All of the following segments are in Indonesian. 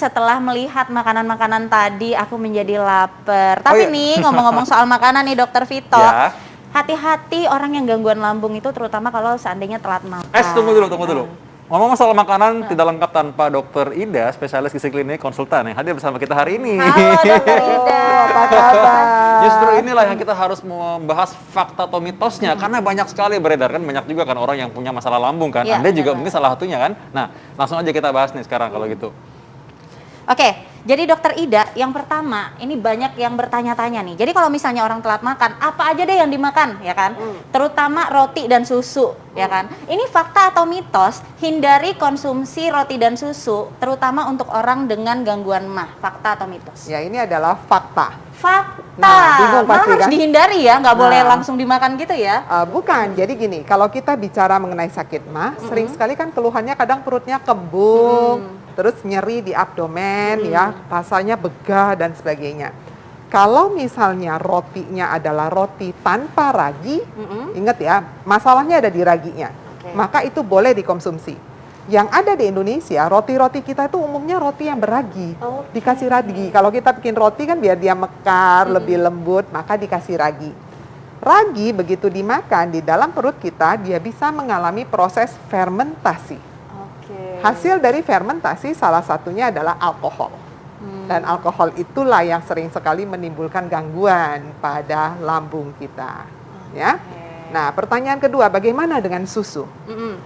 setelah melihat makanan-makanan tadi, aku menjadi lapar. Tapi nih, ngomong-ngomong soal makanan nih, Dokter Vito. Ya. Hati-hati orang yang gangguan lambung itu, terutama kalau seandainya telat makan. Tunggu dulu. Ngomong soal makanan tidak lengkap tanpa Dokter Ida, spesialis gizi klinik konsultan yang hadir bersama kita hari ini. Halo Dokter Ida. Apa kabar? Justru inilah yang kita harus membahas fakta atau mitosnya, karena banyak sekali beredar kan, banyak juga kan orang yang punya masalah lambung kan. Ya, Anda juga mungkin salah satunya kan. Nah, langsung aja kita bahas nih sekarang kalau gitu. Oke, jadi Dokter Ida, yang pertama, ini banyak yang bertanya-tanya nih. Jadi kalau misalnya orang telat makan, apa aja deh yang dimakan, ya kan? Terutama roti dan susu, ya kan? Ini fakta atau mitos, hindari konsumsi roti dan susu, terutama untuk orang dengan gangguan MAH. Fakta atau mitos? Ya, ini adalah fakta. Fakta. Nah, bingung Malah pasti harus kan? dihindari ya, nggak boleh langsung dimakan gitu ya? Bukan, jadi gini, kalau kita bicara mengenai sakit MAH, sering sekali kan keluhannya kadang perutnya kembung, terus nyeri di abdomen, ya, rasanya begah dan sebagainya. Kalau misalnya rotinya adalah roti tanpa ragi, ingat ya, masalahnya ada di raginya, maka itu boleh dikonsumsi. Yang ada di Indonesia, roti-roti kita itu umumnya roti yang beragi, dikasih ragi. Kalau kita bikin roti kan biar dia mekar, lebih lembut, maka dikasih ragi. Ragi begitu dimakan di dalam perut kita, dia bisa mengalami proses fermentasi. Hasil dari fermentasi salah satunya adalah alkohol. Dan alkohol itulah yang sering sekali menimbulkan gangguan pada lambung kita. Ya. Nah, pertanyaan kedua, bagaimana dengan susu?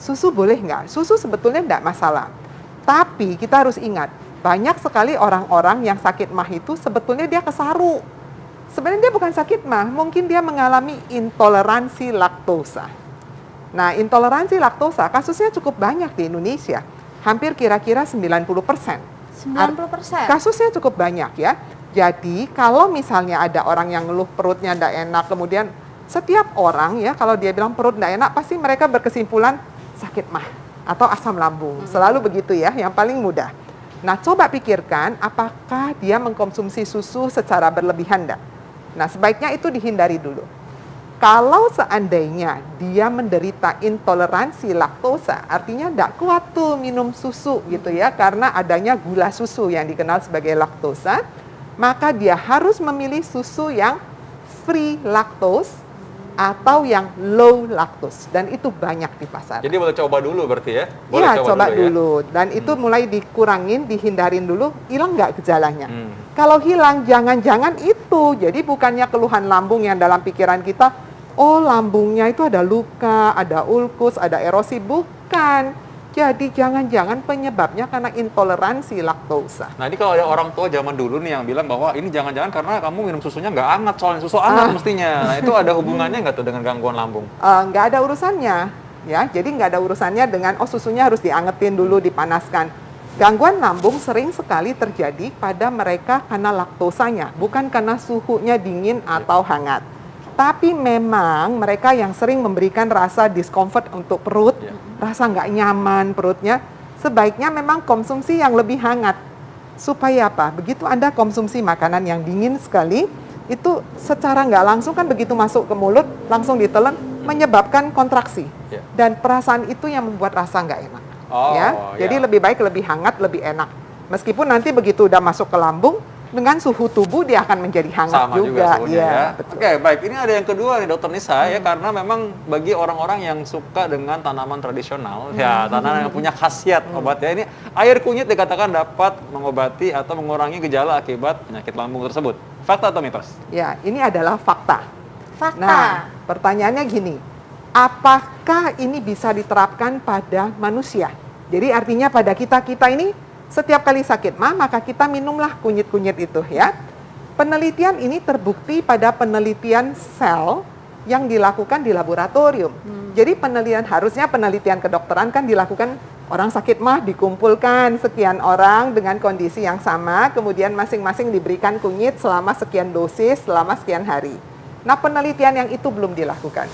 Susu boleh nggak? Susu sebetulnya nggak masalah. Tapi kita harus ingat, banyak sekali orang-orang yang sakit MAH itu sebetulnya dia kesaru. Sebenarnya dia bukan sakit MAH, mungkin dia mengalami intoleransi laktosa. Nah, intoleransi laktosa kasusnya cukup banyak di Indonesia. Hampir kira-kira 90%. 90%? Kasusnya cukup banyak ya. Jadi, kalau misalnya ada orang yang ngeluh perutnya nggak enak, kemudian setiap orang ya kalau dia bilang perut nggak enak pasti mereka berkesimpulan sakit MAH atau asam lambung. Selalu begitu ya, yang paling mudah. Nah, coba pikirkan apakah dia mengkonsumsi susu secara berlebihan enggak? Nah, sebaiknya itu dihindari dulu. Kalau seandainya dia menderita intoleransi laktosa, artinya enggak kuat tuh minum susu gitu ya, karena adanya gula susu yang dikenal sebagai laktosa, maka dia harus memilih susu yang free lactose atau yang low lactose, dan itu banyak di pasar. Jadi boleh coba dulu berarti ya? Boleh Iya, coba dulu. Ya? Dan itu mulai dikurangin, dihindarin dulu, hilang nggak gejalanya. Kalau hilang, jangan-jangan itu. Jadi bukannya keluhan lambung yang dalam pikiran kita, oh lambungnya itu ada luka, ada ulkus, ada erosi. Bukan. Jadi jangan-jangan penyebabnya karena intoleransi laktosa. Nah, ini kalau ada orang tua zaman dulu nih yang bilang bahwa ini jangan-jangan karena kamu minum susunya nggak hangat, soalnya susu hangat mestinya. Nah, itu ada hubungannya nggak tuh dengan gangguan lambung? Nggak ada urusannya, ya. Jadi nggak ada urusannya dengan susunya harus diangetin dulu, dipanaskan. Gangguan lambung sering sekali terjadi pada mereka karena laktosanya, bukan karena suhunya dingin atau hangat. Tapi memang mereka yang sering memberikan rasa discomfort untuk perut, rasa nggak nyaman perutnya, sebaiknya memang konsumsi yang lebih hangat. Supaya apa? Begitu Anda konsumsi makanan yang dingin sekali, itu secara nggak langsung kan begitu masuk ke mulut, langsung ditelan, menyebabkan kontraksi. Dan perasaan itu yang membuat rasa nggak enak. Jadi lebih baik lebih hangat, lebih enak. Meskipun nanti begitu udah masuk ke lambung, dengan suhu tubuh dia akan menjadi hangat sama juga. Suhunya, ya. Oke, baik. Ini ada yang kedua nih Dokter Nisa ya, karena memang bagi orang-orang yang suka dengan tanaman tradisional, ya tanaman yang punya khasiat obat ya. Ini air kunyit dikatakan dapat mengobati atau mengurangi gejala akibat penyakit lambung tersebut. Fakta atau mitos? Ya, ini adalah fakta. Fakta. Nah, pertanyaannya gini, apakah ini bisa diterapkan pada manusia? Jadi artinya pada kita ini setiap kali sakit MAH, maka kita minumlah kunyit-kunyit itu ya. Penelitian ini terbukti pada penelitian sel yang dilakukan di laboratorium. Jadi harusnya penelitian kedokteran kan dilakukan orang sakit MAH, dikumpulkan sekian orang dengan kondisi yang sama, kemudian masing-masing diberikan kunyit selama sekian dosis, selama sekian hari. Nah, penelitian yang itu belum dilakukan.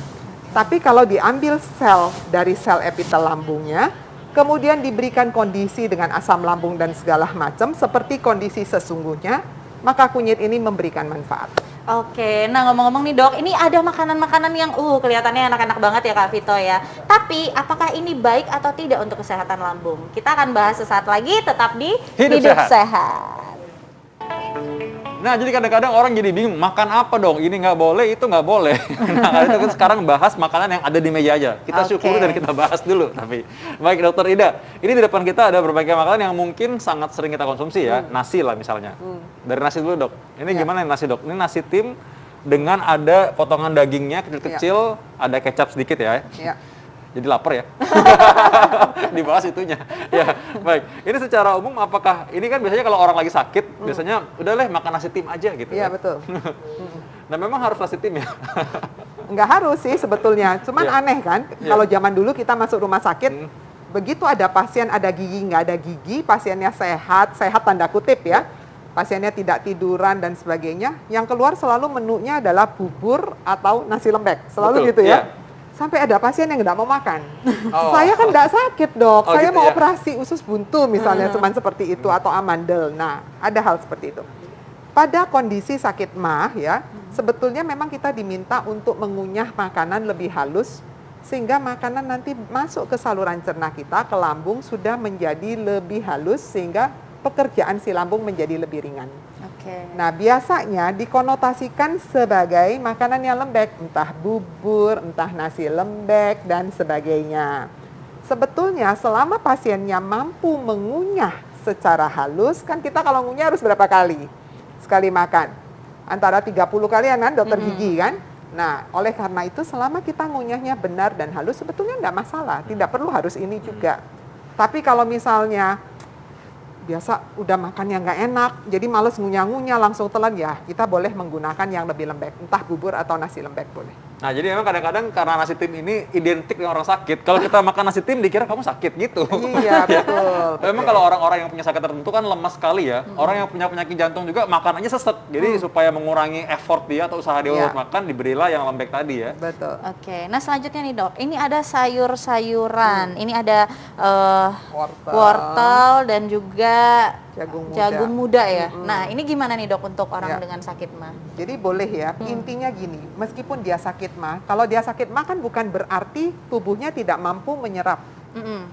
Tapi kalau diambil sel dari sel epitel lambungnya, kemudian diberikan kondisi dengan asam lambung dan segala macam seperti kondisi sesungguhnya, maka kunyit ini memberikan manfaat. Oke, nah ngomong-ngomong nih Dok, ini ada makanan-makanan yang kelihatannya enak-enak banget ya Kak Vito ya. Tapi Tapi apakah ini baik atau tidak untuk kesehatan lambung? Kita akan bahas sesaat lagi, tetap di Hidup Sehat. Nah, jadi kadang-kadang orang jadi bingung, makan apa dong? Ini nggak boleh, itu nggak boleh. Nah, itu kan sekarang bahas makanan yang ada di meja aja. Kita syukuri dan kita bahas dulu. Tapi, baik Dokter Ida, ini di depan kita ada berbagai makanan yang mungkin sangat sering kita konsumsi ya. Nasi lah misalnya. Dari nasi dulu dok. Ini gimana nih nasi dok? Ini nasi tim dengan ada potongan dagingnya kecil-kecil, ada kecap sedikit ya. Ya. Jadi lapar ya. Dibahas itunya. Ya, baik. Ini secara umum apakah ini kan biasanya kalau orang lagi sakit, biasanya udah lah makan nasi tim aja gitu. Iya, kan? betul. Nah, memang harus nasi tim ya. Nggak harus sih sebetulnya, cuman Iya. aneh kan, Iya. kalau zaman dulu kita masuk rumah sakit, begitu ada pasien ada gigi, nggak ada gigi, pasiennya sehat tanda kutip ya, pasiennya tidak tiduran dan sebagainya, yang keluar selalu menunya adalah bubur atau nasi lembek, selalu Betul, gitu ya. iya. Sampai ada pasien yang nggak mau makan. Oh. Saya kan nggak sakit dok, Oh, saya gitu mau ya. operasi usus buntu misalnya, cuman seperti itu, atau amandel. Nah, ada hal seperti itu. Pada kondisi sakit MAH ya, sebetulnya memang kita diminta untuk mengunyah makanan lebih halus, sehingga makanan nanti masuk ke saluran cerna kita, ke lambung sudah menjadi lebih halus, sehingga pekerjaan si lambung menjadi lebih ringan. Oke. Nah, biasanya dikonotasikan sebagai makanan yang lembek, entah bubur, entah nasi lembek, dan sebagainya. Sebetulnya selama pasiennya mampu mengunyah secara halus, kan kita kalau ngunyah harus berapa kali? Sekali makan. Antara 30 kalian kan, dokter gigi kan? Nah, oleh karena itu selama kita ngunyahnya benar dan halus, sebetulnya nggak masalah. Tidak perlu harus ini juga. Tapi kalau misalnya biasa udah makan yang nggak enak, jadi males ngunyah-ngunyah langsung telan, ya kita boleh menggunakan yang lebih lembek, entah bubur atau nasi lembek boleh. Nah, jadi memang kadang-kadang karena nasi tim ini identik dengan orang sakit. Kalau kita makan nasi tim dikira kamu sakit gitu. Iya, betul. Memang kalau orang-orang yang punya sakit tertentu kan lemas sekali ya. Orang yang punya penyakit jantung juga makan aja sesek. Jadi supaya mengurangi effort dia atau usaha dia Iya. untuk makan, diberilah yang lembek tadi ya. Betul. Oke, nah selanjutnya nih dok, ini ada sayur-sayuran, ini ada wortel dan juga Jagung muda. ya. Nah ini gimana nih dok untuk orang Ya. dengan sakit MAH? Jadi boleh ya, intinya gini, meskipun dia sakit MAH, kalau dia sakit MAH kan bukan berarti tubuhnya tidak mampu menyerap.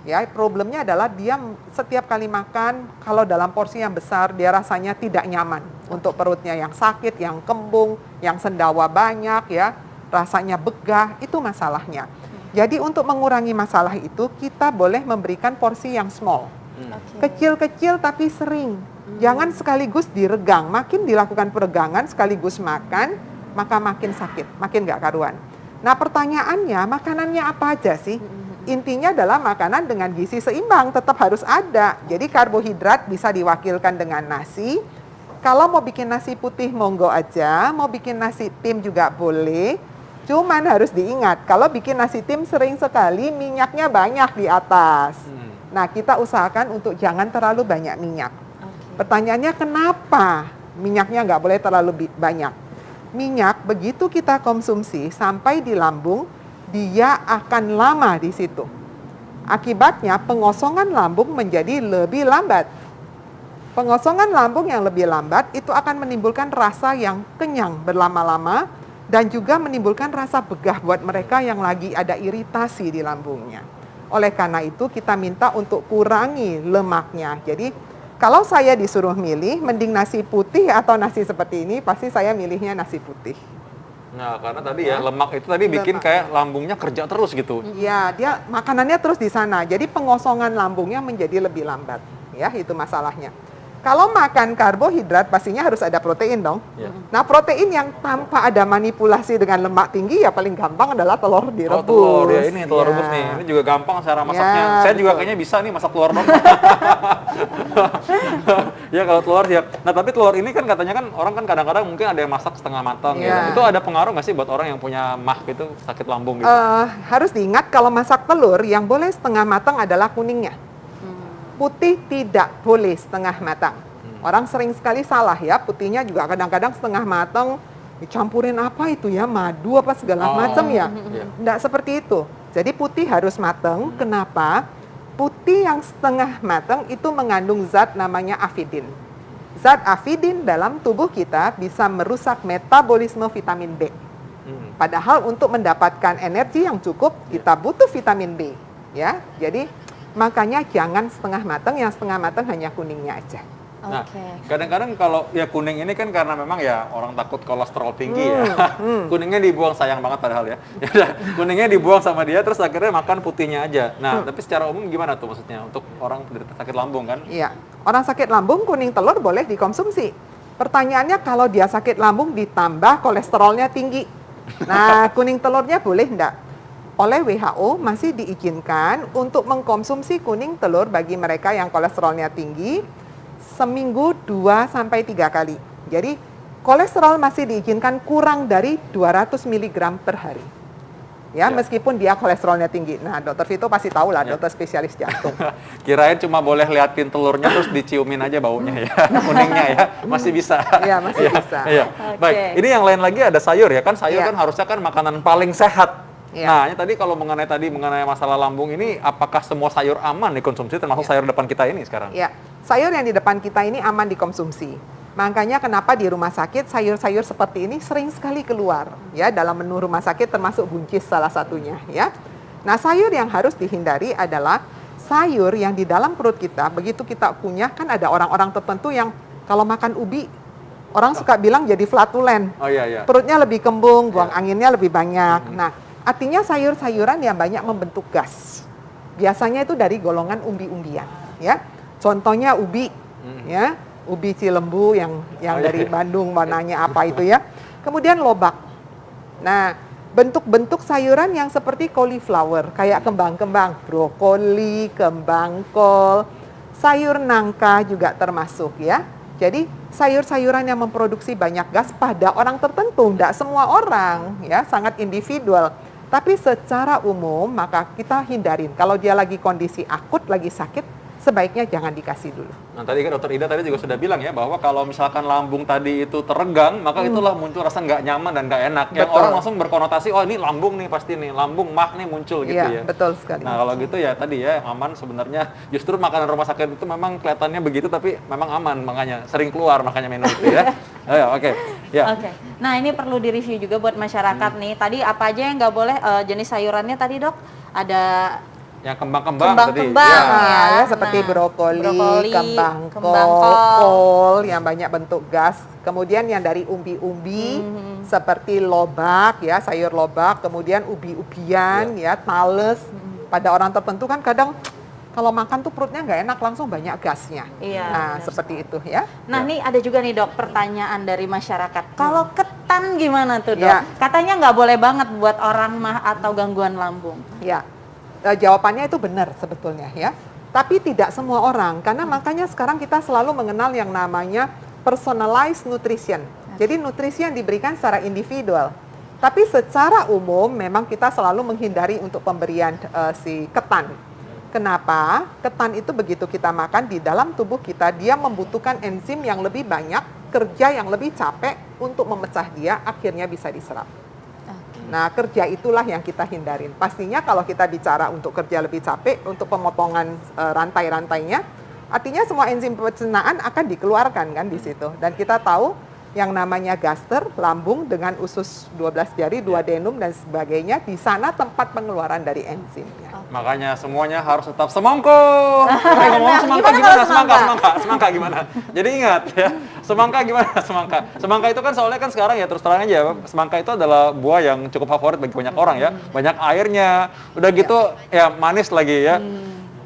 Ya, problemnya adalah dia setiap kali makan, kalau dalam porsi yang besar, dia rasanya tidak nyaman. Untuk perutnya yang sakit, yang kembung, yang sendawa banyak ya, rasanya begah, itu masalahnya. Jadi untuk mengurangi masalah itu, kita boleh memberikan porsi yang small. Kecil-kecil tapi sering. Jangan sekaligus diregang. Makin dilakukan peregangan sekaligus makan, maka makin sakit, makin nggak karuan. Nah pertanyaannya, makanannya apa aja sih? Intinya adalah makanan dengan gizi seimbang, tetap harus ada. Jadi karbohidrat bisa diwakilkan dengan nasi. Kalau mau bikin nasi putih monggo aja, mau bikin nasi tim juga boleh. Cuman harus diingat, kalau bikin nasi tim sering sekali minyaknya banyak di atas. Nah, kita usahakan untuk jangan terlalu banyak minyak. Pertanyaannya kenapa minyaknya nggak boleh terlalu banyak? Minyak begitu kita konsumsi sampai di lambung, dia akan lama di situ. Akibatnya pengosongan lambung menjadi lebih lambat. Pengosongan lambung yang lebih lambat itu akan menimbulkan rasa yang kenyang berlama-lama dan juga menimbulkan rasa begah buat mereka yang lagi ada iritasi di lambungnya. Oleh karena itu kita minta untuk kurangi lemaknya. Jadi kalau saya disuruh milih, mending nasi putih atau nasi seperti ini, pasti saya milihnya nasi putih. Nah, karena tadi ya lemak itu tadi bikin kayak lambungnya kerja terus gitu. Ya, dia makanannya terus di sana. Jadi pengosongan lambungnya menjadi lebih lambat. Ya, itu masalahnya. Kalau makan karbohidrat pastinya harus ada protein dong. Ya. Nah, protein yang tanpa ada manipulasi dengan lemak tinggi ya paling gampang adalah telur direbus. Oh, telur ya, ini telur Ya. rebus nih. Ini juga gampang cara masaknya. Ya, Saya juga betul. kayaknya bisa nih masak telur dong. Ya kalau telur siap. Nah, tapi telur ini kan katanya kan orang kan kadang-kadang mungkin ada yang masak setengah matang Ya. gitu. Itu ada pengaruh nggak sih buat orang yang punya MAH gitu, sakit lambung gitu? Harus diingat kalau masak telur yang boleh setengah matang adalah kuningnya. Putih tidak boleh setengah matang. Orang sering sekali salah ya, putihnya juga kadang-kadang setengah matang, dicampurin apa itu ya, madu apa segala macam ya. Iya. Nggak seperti itu. Jadi putih harus matang. Kenapa? Putih yang setengah matang itu mengandung zat namanya avidin. Zat avidin dalam tubuh kita bisa merusak metabolisme vitamin B. Padahal untuk mendapatkan energi yang cukup, kita butuh vitamin B, ya. Jadi makanya jangan setengah matang, yang setengah matang hanya kuningnya aja. Nah, Oke. kadang-kadang kalau ya kuning ini kan karena memang ya orang takut kolesterol tinggi ya. Kuningnya dibuang, sayang banget padahal ya. Ya udah, kuningnya dibuang sama dia terus akhirnya makan putihnya aja. Nah, tapi secara umum gimana tuh maksudnya untuk orang penderita sakit lambung kan? Iya, orang sakit lambung kuning telur boleh dikonsumsi. Pertanyaannya kalau dia sakit lambung ditambah kolesterolnya tinggi. Nah, kuning telurnya boleh enggak? Oleh WHO masih diizinkan untuk mengkonsumsi kuning telur bagi mereka yang kolesterolnya tinggi seminggu 2-3 kali. Jadi kolesterol masih diizinkan kurang dari 200 mg per hari. Ya, meskipun dia kolesterolnya tinggi. Nah, Dokter Vito pasti tahu lah, dokter spesialis jantung. Kirain cuma boleh liatin telurnya terus diciumin aja baunya ya, kuningnya ya, masih bisa. Iya, masih bisa. Iya. Oke. Baik, ini yang lain lagi ada sayur ya kan, sayur Iya. kan harusnya kan makanan paling sehat. Iya. Nah, ini tadi kalau mengenai masalah lambung ini, apakah semua sayur aman dikonsumsi termasuk sayur depan kita ini sekarang? Ya, sayur yang di depan kita ini aman dikonsumsi. Makanya kenapa di rumah sakit sayur-sayur seperti ini sering sekali keluar ya dalam menu rumah sakit, termasuk buncis salah satunya ya. Nah, sayur yang harus dihindari adalah sayur yang di dalam perut kita begitu kita kunyah, kan ada orang-orang tertentu yang kalau makan ubi orang suka bilang jadi flatulen. Oh iya iya. Perutnya lebih kembung, buang Iya. anginnya lebih banyak. Nah, artinya sayur-sayuran yang banyak membentuk gas. Biasanya itu dari golongan umbi-umbian, ya. Contohnya ubi, ya, ubi Cilembu yang Oh, iya, dari iya. Bandung, warnanya apa itu ya. Kemudian lobak. Nah, bentuk-bentuk sayuran yang seperti cauliflower, kayak kembang-kembang, brokoli, kembang kol, sayur nangka juga termasuk ya. Jadi sayur-sayuran yang memproduksi banyak gas pada orang tertentu, tidak semua orang ya, sangat individual. Tapi secara umum maka kita hindarin. Kalau dia lagi kondisi akut, lagi sakit, sebaiknya jangan dikasih dulu. Nah, tadi kan Dokter Ida tadi juga sudah bilang ya bahwa kalau misalkan lambung tadi itu teregang, maka itulah muncul rasa nggak nyaman dan nggak enak. Yang Betul. orang langsung berkonotasi, oh ini lambung nih pasti nih, lambung mah nih muncul gitu Iya, ya. betul sekali. Nah, kalau gitu ya tadi ya yang aman sebenarnya justru makanan rumah sakit itu memang kelihatannya begitu tapi memang aman, makanya sering keluar makanya menu itu ya. Ayo, oke. Ya. Oke. Nah, ini perlu direview juga buat masyarakat nih. Tadi apa aja yang nggak boleh, jenis sayurannya tadi, Dok? Ada Yang kembang-kembang tadi. Kembang-kembang. Ya. Nah, ya. ya seperti Nah, brokoli, brokoli, kembang kembang kol, kol. kol yang banyak bentuk gas. Kemudian yang dari umbi-umbi seperti lobak ya, sayur lobak, kemudian ubi-ubian ya, tales. Pada orang tertentu kan kadang kalau makan tuh perutnya nggak enak, langsung banyak gasnya. Iya, Nah, benar seperti itu ya. Nah, nih ada juga nih, Dok, pertanyaan dari masyarakat. Kalau ketan gimana tuh, Dok? Ya. Katanya nggak boleh banget buat orang mah atau gangguan lambung. Ya, jawabannya itu benar sebetulnya ya. Tapi tidak semua orang, karena makanya sekarang kita selalu mengenal yang namanya personalized nutrition. Jadi nutrisi yang diberikan secara individual. Tapi secara umum memang kita selalu menghindari untuk pemberian si ketan. Kenapa? Ketan itu begitu kita makan di dalam tubuh kita, dia membutuhkan enzim yang lebih banyak, kerja yang lebih capek untuk memecah dia, akhirnya bisa diserap. Nah, kerja itulah yang kita hindarin. Pastinya kalau kita bicara untuk kerja lebih capek, untuk pemotongan rantai-rantainya, artinya semua enzim pencernaan akan dikeluarkan kan di situ. Dan kita tahu yang namanya gaster, lambung dengan usus 12 jari, duodenum dan sebagainya, di sana tempat pengeluaran dari enzimnya. Makanya semuanya harus tetap semangka. Ngomong semangka gimana gimana? kalau Semangka gimana? Jadi ingat ya, semangka gimana? Semangka itu kan soalnya kan sekarang ya terus terang aja, semangka itu adalah buah yang cukup favorit bagi banyak orang ya. Banyak airnya, udah gitu ya manis lagi ya.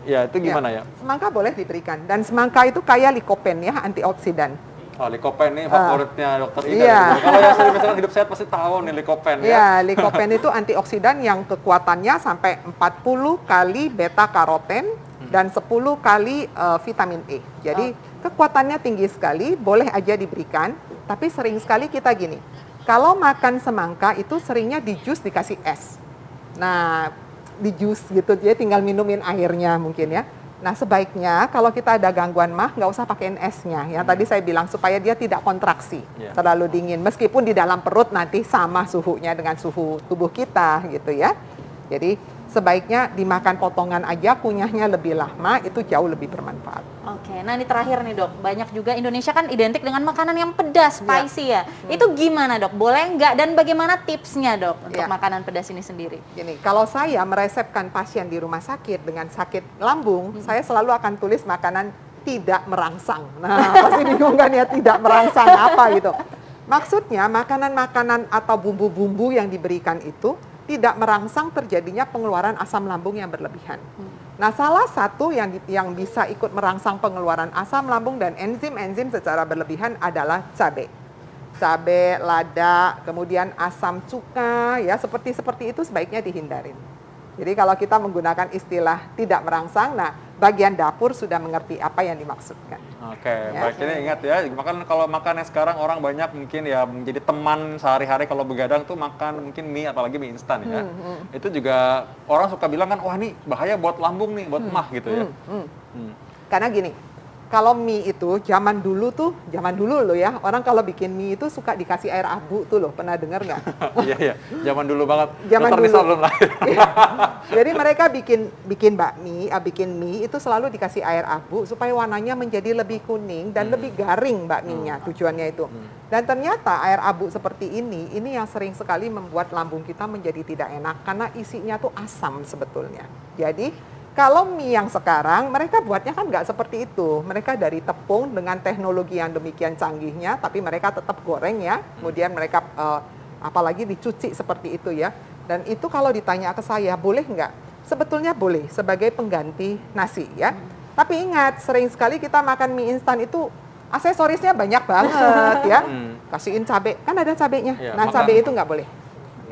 Ya itu gimana ya? Semangka boleh diberikan. Dan semangka itu kaya likopen ya, antioksidan. Oh, likopen ini favoritnya Dokter Ida. Iya. Kalau yang sering misalkan hidup sehat pasti tahu nih likopen ya. Ya, likopen itu antioksidan yang kekuatannya sampai 40 kali beta karoten dan 10 kali vitamin E. Jadi kekuatannya tinggi sekali, boleh aja diberikan, tapi sering sekali kita gini. Kalau makan semangka itu seringnya di jus dikasih es. Nah, di jus gitu, dia tinggal minumin airnya mungkin ya. Nah, sebaiknya kalau kita ada gangguan mah, nggak usah pakein esnya. Yang tadi saya bilang, supaya dia tidak kontraksi, terlalu dingin. Meskipun di dalam perut nanti sama suhunya dengan suhu tubuh kita gitu ya. Jadi, sebaiknya dimakan potongan aja, kunyahnya lebih lama, itu jauh lebih bermanfaat. Oke, nah ini terakhir nih dok, banyak juga Indonesia kan identik dengan makanan yang pedas, spicy ya. Itu gimana dok? Boleh nggak? Dan bagaimana tipsnya dok untuk makanan pedas ini sendiri? Gini, kalau saya meresepkan pasien di rumah sakit dengan sakit lambung, saya selalu akan tulis makanan tidak merangsang. Nah, pasti bingung kan ya, tidak merangsang apa gitu. Maksudnya makanan-makanan atau bumbu-bumbu yang diberikan itu tidak merangsang terjadinya pengeluaran asam lambung yang berlebihan. Nah, salah satu yang bisa ikut merangsang pengeluaran asam lambung dan enzim-enzim secara berlebihan adalah cabai. Cabai, lada, kemudian asam cuka, ya seperti itu sebaiknya dihindarin. Jadi kalau kita menggunakan istilah tidak merangsang, nah bagian dapur sudah mengerti apa yang dimaksudkan. Oke, baik, ini ingat ya, makan kalau makan yang sekarang orang banyak mungkin ya menjadi teman sehari-hari kalau begadang tuh makan mungkin mie, apalagi mie instan ya. Itu juga orang suka bilang kan, wah ini bahaya buat lambung nih, buat emah gitu ya. Karena gini, kalau mie itu zaman dulu loh ya, orang kalau bikin mie itu suka dikasih air abu tuh loh, pernah dengar nggak? Iya, zaman dulu banget. Zaman Dokter dulu. Nisa belum lahir. Jadi mereka bikin mie itu selalu dikasih air abu supaya warnanya menjadi lebih kuning dan lebih garing bakminya, tujuannya itu. Dan ternyata air abu seperti ini yang sering sekali membuat lambung kita menjadi tidak enak karena isinya tuh asam sebetulnya. Jadi kalau mie yang sekarang, mereka buatnya kan nggak seperti itu. Mereka dari tepung dengan teknologi yang demikian canggihnya, tapi mereka tetap goreng ya. Kemudian mereka apalagi dicuci seperti itu ya. Dan itu kalau ditanya ke saya, boleh nggak? Sebetulnya boleh, sebagai pengganti nasi ya. Tapi ingat, sering sekali kita makan mie instan itu aksesorisnya banyak banget ya. Kasihin cabai, kan ada cabainya. Ya, nah, cabai itu nggak boleh.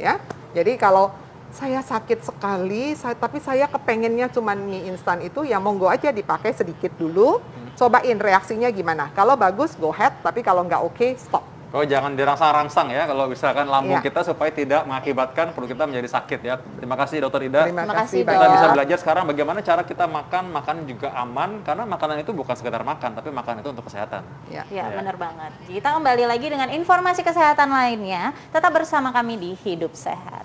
Ya. Jadi kalau saya sakit sekali, tapi saya kepengennya cuman mie instan itu, ya monggo aja dipakai sedikit dulu, cobain reaksinya gimana. Kalau bagus, go ahead, tapi kalau nggak oke, stop. Oh, jangan dirangsang-rangsang ya kalau misalkan lambung kita supaya tidak mengakibatkan perut kita menjadi sakit ya. Terima kasih Dokter Ida. Terima Terima kasih kasih, Kita Dok. bisa belajar sekarang bagaimana cara kita makan juga aman, karena makanan itu bukan sekedar makan, tapi makan itu untuk kesehatan. Ya. Ya, benar banget. Kita kembali lagi dengan informasi kesehatan lainnya. Tetap bersama kami di Hidup Sehat.